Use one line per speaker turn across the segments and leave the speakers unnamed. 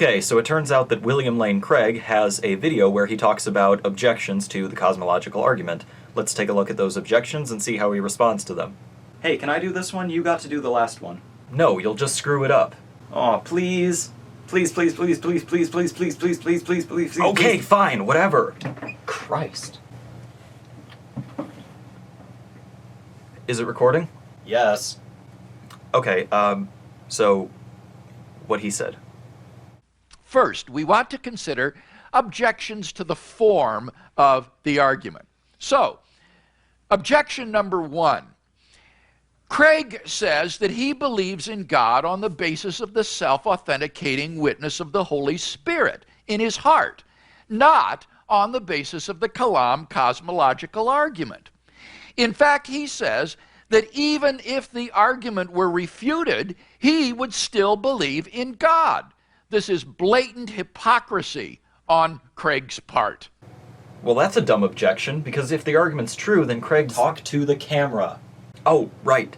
Okay, so it turns out that William Lane Craig has a video where he talks about objections to the cosmological argument. Let's take a look at those objections and see how he responds to them. Hey, can I do this one? You got to do the last one. No, you'll just screw it up. Aw, please. Please, please, please, please, please, please, please, please, please, please, please, please. Okay, fine, whatever. Christ. Is it recording? Yes. Okay, so what he said.
First, we want to consider objections to the form of the argument. So, objection number 1. Craig says that he believes in God on the basis of the self-authenticating witness of the Holy Spirit in his heart, not on the basis of the Kalam cosmological argument. In fact, he says that even if the argument were refuted, he would still believe in God. This is blatant hypocrisy on Craig's part.
Well, that's a dumb objection, because if the argument's true, then Craig's... Talk to the camera. Oh, right.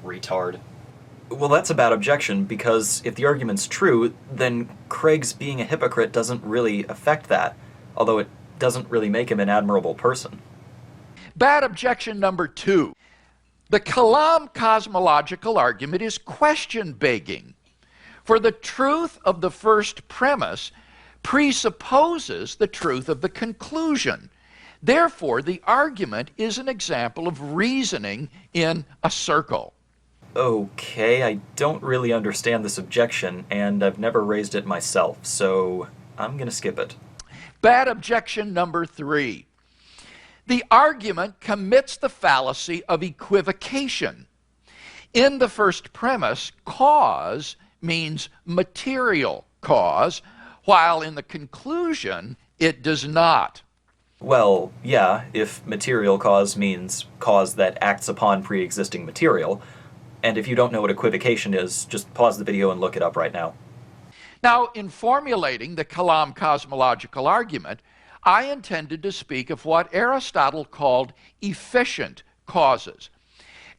Retard. Well, that's a bad objection, because if the argument's true, then Craig's being a hypocrite doesn't really affect that, although it doesn't really make him an admirable person.
Bad objection number 2. The Kalam cosmological argument is question-begging. For the truth of the first premise presupposes the truth of the conclusion. Therefore, the argument is an example of reasoning in a circle.
Okay, I don't really understand this objection, and I've never raised it myself, so I'm gonna skip it.
Bad objection number 3. The argument commits the fallacy of equivocation. In the first premise, cause means material cause, while in the conclusion, it does not.
Well, yeah, if material cause means cause that acts upon pre-existing material, and if you don't know what equivocation is, just pause the video and look it up right now.
Now, in formulating the Kalam cosmological argument, I intended to speak of what Aristotle called efficient causes.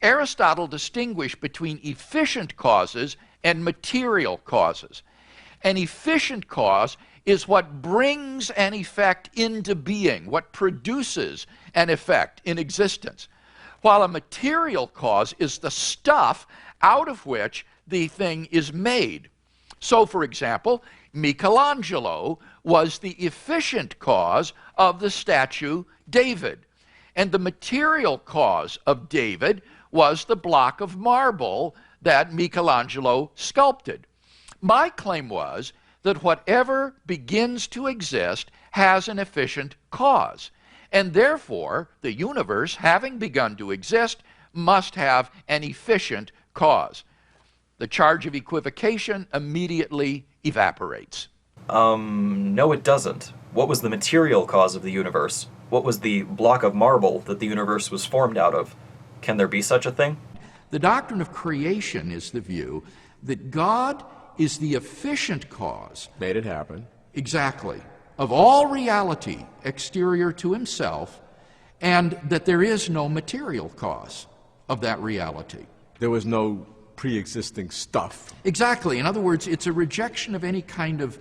Aristotle distinguished between efficient causes and material causes. An efficient cause is what brings an effect into being, what produces an effect in existence, while a material cause is the stuff out of which the thing is made. So, for example, Michelangelo was the efficient cause of the statue David, and the material cause of David was the block of marble that Michelangelo sculpted. My claim was that whatever begins to exist has an efficient cause, and therefore the universe, having begun to exist, must have an efficient cause. The charge of equivocation immediately evaporates.
No it doesn't. What was the material cause of the universe? What was the block of marble that the universe was formed out of? Can there be such a thing?
The doctrine of creation is the view that God is the efficient cause.
Made it happen.
Exactly. Of all reality exterior to himself, and that there is no material cause of that reality.
There was no pre-existing stuff.
Exactly. In other words, it's a rejection of any kind of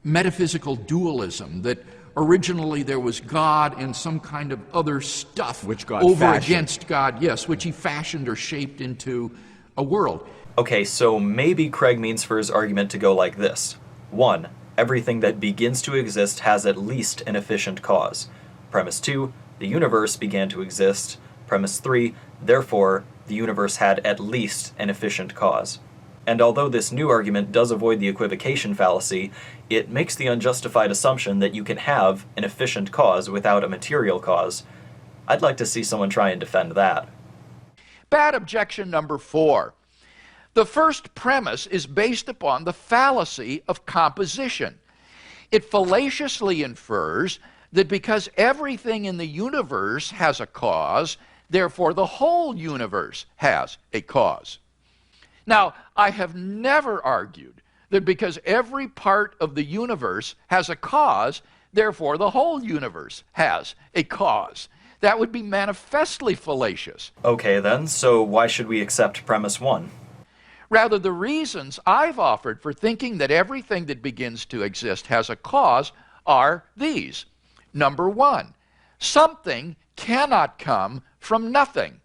metaphysical dualism, that originally there was God and some kind of other stuff
which God
over
fashioned.
against God, yes, which he fashioned or shaped into a world.
Okay, so maybe Craig means for his argument to go like this. 1. Everything that begins to exist has at least an efficient cause. Premise 2. The universe began to exist. Premise 3. Therefore, the universe had at least an efficient cause. And although this new argument does avoid the equivocation fallacy, it makes the unjustified assumption that you can have an efficient cause without a material cause. I'd like to see someone try and defend that.
Bad objection number 4. The first premise is based upon the fallacy of composition. It fallaciously infers that because everything in the universe has a cause, therefore the whole universe has a cause. Now, I have never argued that because every part of the universe has a cause, therefore the whole universe has a cause. That would be manifestly fallacious.
Okay then, so why should we accept premise 1?
Rather, the reasons I've offered for thinking that everything that begins to exist has a cause are these. Number one, something cannot come from nothing.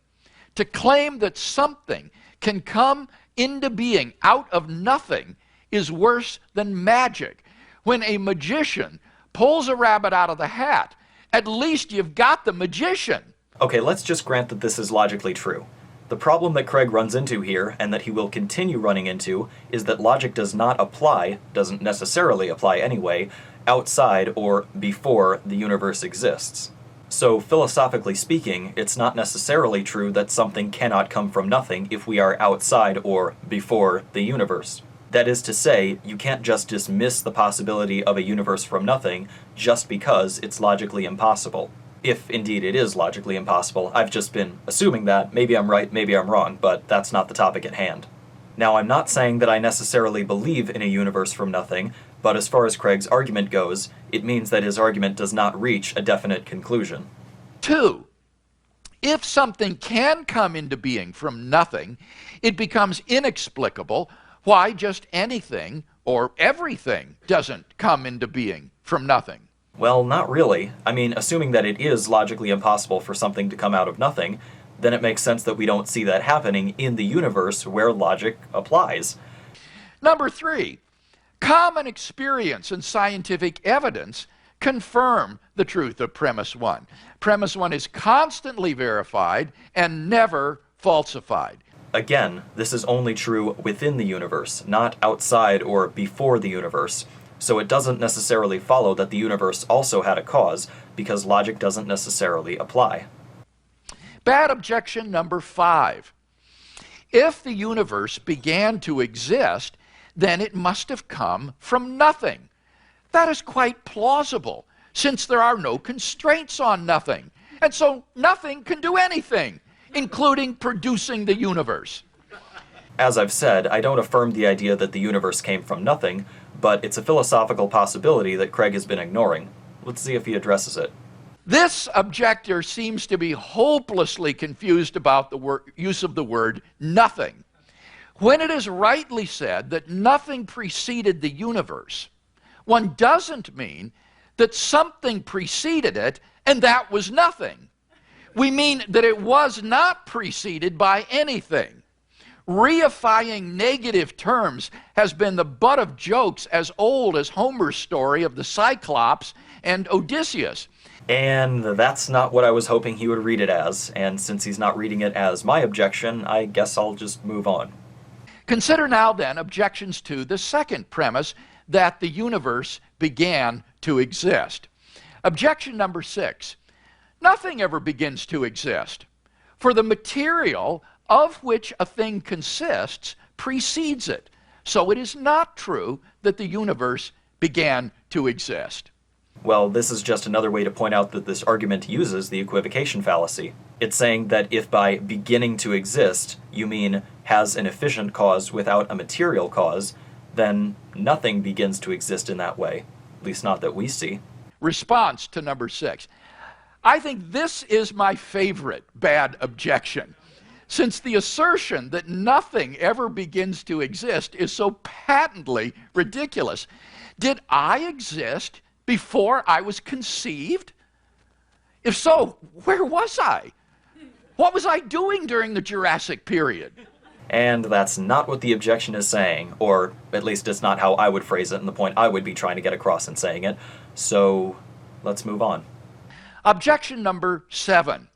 To claim that something can come into being out of nothing is worse than magic. When a magician pulls a rabbit out of the hat, at least you've got the magician.
Okay, let's just grant that this is logically true. The problem that Craig runs into here, and that he will continue running into, is that logic does not apply, doesn't necessarily apply anyway, outside or before the universe exists. So, philosophically speaking, it's not necessarily true that something cannot come from nothing if we are outside or before the universe. That is to say, you can't just dismiss the possibility of a universe from nothing just because it's logically impossible. If indeed it is logically impossible. I've just been assuming that. Maybe I'm right, maybe I'm wrong, but that's not the topic at hand. Now, I'm not saying that I necessarily believe in a universe from nothing, but as far as Craig's argument goes, it means that his argument does not reach a definite conclusion.
2. If something can come into being from nothing, it becomes inexplicable why just anything or everything doesn't come into being from nothing.
Well, not really. I mean, assuming that it is logically impossible for something to come out of nothing, then it makes sense that we don't see that happening in the universe where logic applies.
Number 3, common experience and scientific evidence confirm the truth of premise 1. Premise 1 is constantly verified and never falsified.
Again, this is only true within the universe, not outside or before the universe. So it doesn't necessarily follow that the universe also had a cause, because logic doesn't necessarily apply.
Bad objection number 5. If the universe began to exist, then it must have come from nothing. That is quite plausible, since there are no constraints on nothing. And so nothing can do anything, including producing the universe.
As I've said, I don't affirm the idea that the universe came from nothing, but it's a philosophical possibility that Craig has been ignoring. Let's see if he addresses it.
This objector seems to be hopelessly confused about the use of the word nothing. When it is rightly said that nothing preceded the universe, one doesn't mean that something preceded it and that was nothing. We mean that it was not preceded by anything. Reifying negative terms has been the butt of jokes as old as Homer's story of the Cyclops and Odysseus.
And that's not what I was hoping he would read it as, and since he's not reading it as my objection, I guess I'll just move on.
Consider now then objections to the second premise, that the universe began to exist. Objection number 6. Nothing ever begins to exist, for the material of which a thing consists precedes it. So it is not true that the universe began to exist.
Well, this is just another way to point out that this argument uses the equivocation fallacy. It's saying that if by beginning to exist you mean has an efficient cause without a material cause, then nothing begins to exist in that way, at least not that we see.
Response to number 6. I think this is my favorite bad objection, since the assertion that nothing ever begins to exist is so patently ridiculous. Did I exist before I was conceived? If so, where was I? What was I doing during the Jurassic period?
And that's not what the objection is saying, or at least it's not how I would phrase it and the point I would be trying to get across in saying it. So let's move on.
Objection number 7.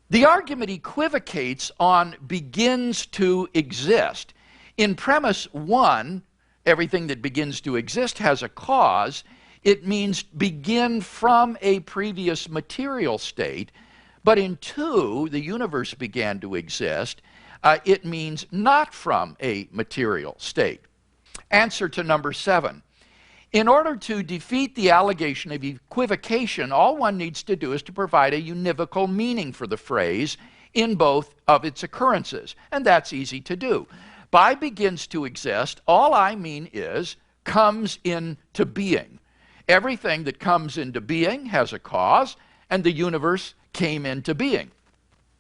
The argument equivocates on begins to exist. In premise 1, everything that begins to exist has a cause. It means begin from a previous material state. But in 2, the universe began to exist. It means not from a material state. Answer to number 7. In order to defeat the allegation of equivocation, all one needs to do is to provide a univocal meaning for the phrase in both of its occurrences. And that's easy to do. By begins to exist, all I mean is comes into being. Everything that comes into being has a cause, and the universe came into being.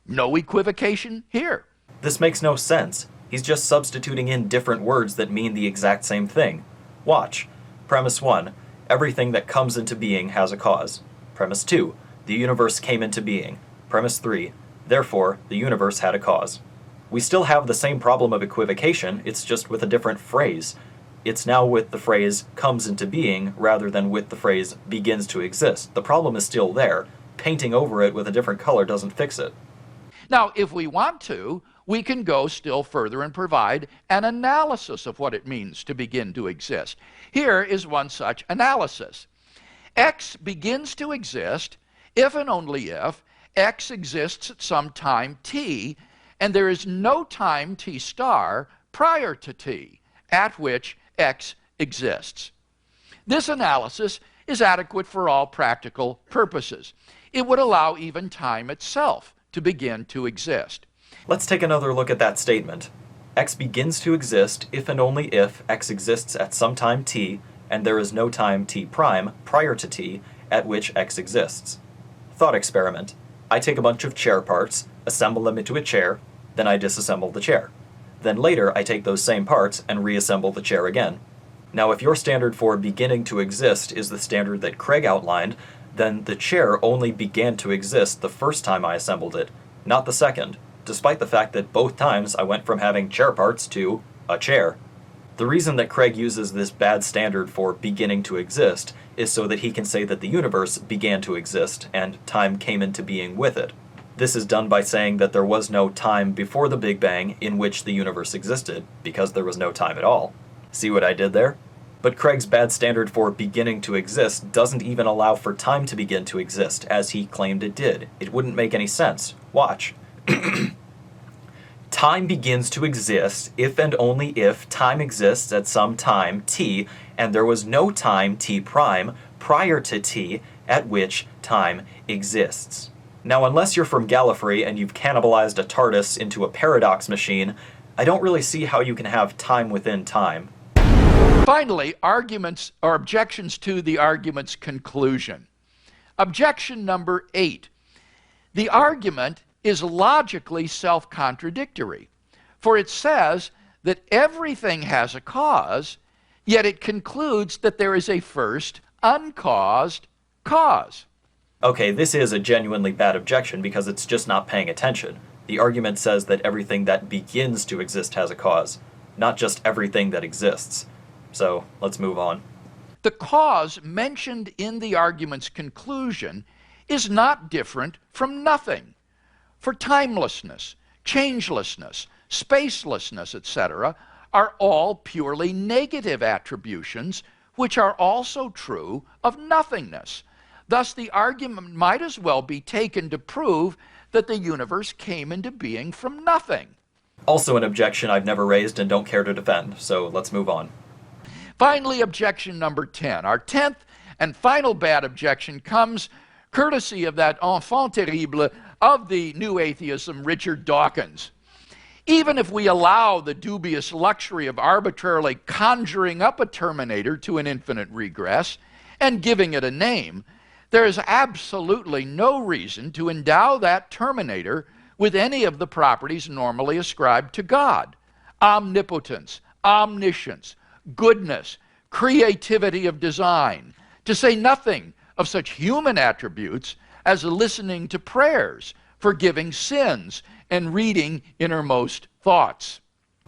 No equivocation here.
This makes no sense. He's just substituting in different words that mean the exact same thing. Watch. Premise 1. Everything that comes into being has a cause. Premise 2. The universe came into being. Premise 3. Therefore, the universe had a cause. We still have the same problem of equivocation, it's just with a different phrase. It's now with the phrase comes into being rather than with the phrase begins to exist. The problem is still there. Painting over it with a different color doesn't fix it.
Now, if we want to, we can go still further and provide an analysis of what it means to begin to exist. Here is one such analysis. X begins to exist if and only if X exists at some time t, and there is no time t star prior to t, at which X exists. This analysis is adequate for all practical purposes. It would allow even time itself to begin to exist.
Let's take another look at that statement. X begins to exist if and only if X exists at some time t, and there is no time t prime prior to t at which X exists. Thought experiment. I take a bunch of chair parts, assemble them into a chair, then I disassemble the chair. Then later I take those same parts and reassemble the chair again. Now if your standard for beginning to exist is the standard that Craig outlined, then the chair only began to exist the first time I assembled it, not the second, despite the fact that both times I went from having chair parts to a chair. The reason that Craig uses this bad standard for beginning to exist is so that he can say that the universe began to exist and time came into being with it. This is done by saying that there was no time before the Big Bang in which the universe existed, because there was no time at all. See what I did there? But Craig's bad standard for beginning to exist doesn't even allow for time to begin to exist, as he claimed it did. It wouldn't make any sense. Watch. Time begins to exist if and only if time exists at some time t, and there was no time t prime prior to t at which time exists. Now, unless you're from Gallifrey and you've cannibalized a TARDIS into a paradox machine, I don't really see how you can have time within time.
Finally, arguments or objections to the argument's conclusion. Objection number 8. The argument is logically self-contradictory, for it says that everything has a cause, yet it concludes that there is a first uncaused cause.
Okay, this is a genuinely bad objection because it's just not paying attention. The argument says that everything that begins to exist has a cause, not just everything that exists. So, let's move on.
The cause mentioned in the argument's conclusion is not different from nothing. For timelessness, changelessness, spacelessness, etc., are all purely negative attributions, which are also true of nothingness. Thus, the argument might as well be taken to prove that the universe came into being from nothing.
Also an objection I've never raised and don't care to defend, so let's move on.
Finally, objection number 10. Our 10th and final bad objection comes courtesy of that enfant terrible of the new atheism, Richard Dawkins. Even if we allow the dubious luxury of arbitrarily conjuring up a terminator to an infinite regress and giving it a name, there is absolutely no reason to endow that terminator with any of the properties normally ascribed to God: omnipotence, omniscience, goodness, creativity of design, to say nothing of such human attributes as listening to prayers, forgiving sins, and reading innermost thoughts.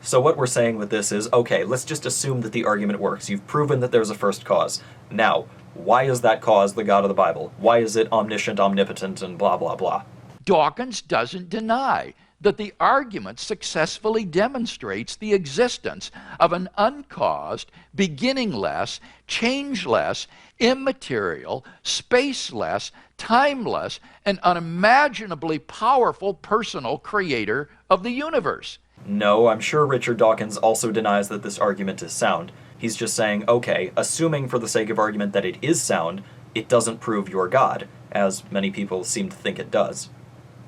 So what we're saying with this is, okay, let's just assume that the argument works. You've proven that there's a first cause. Now, why is that cause the God of the Bible? Why is it omniscient, omnipotent, and blah, blah, blah?
Dawkins doesn't deny that the argument successfully demonstrates the existence of an uncaused, beginningless, changeless, immaterial, spaceless, timeless, and unimaginably powerful personal creator of the universe.
No, I'm sure Richard Dawkins also denies that this argument is sound. He's just saying, okay, assuming for the sake of argument that it is sound, it doesn't prove you're God, as many people seem to think it does.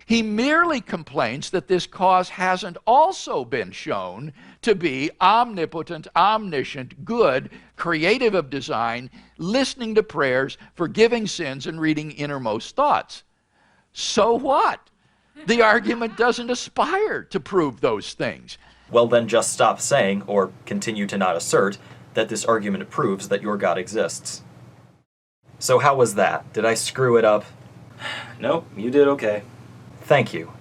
He merely complains that this cause hasn't also been shown to be omnipotent, omniscient, good, creative of design, listening to prayers, forgiving sins, and reading innermost thoughts. So what? The argument doesn't aspire to prove those things.
well then just stop saying, or continue to not assert, that this argument proves that your God exists. So how was that? Did I screw it up?
Nope, you did okay.
Thank you.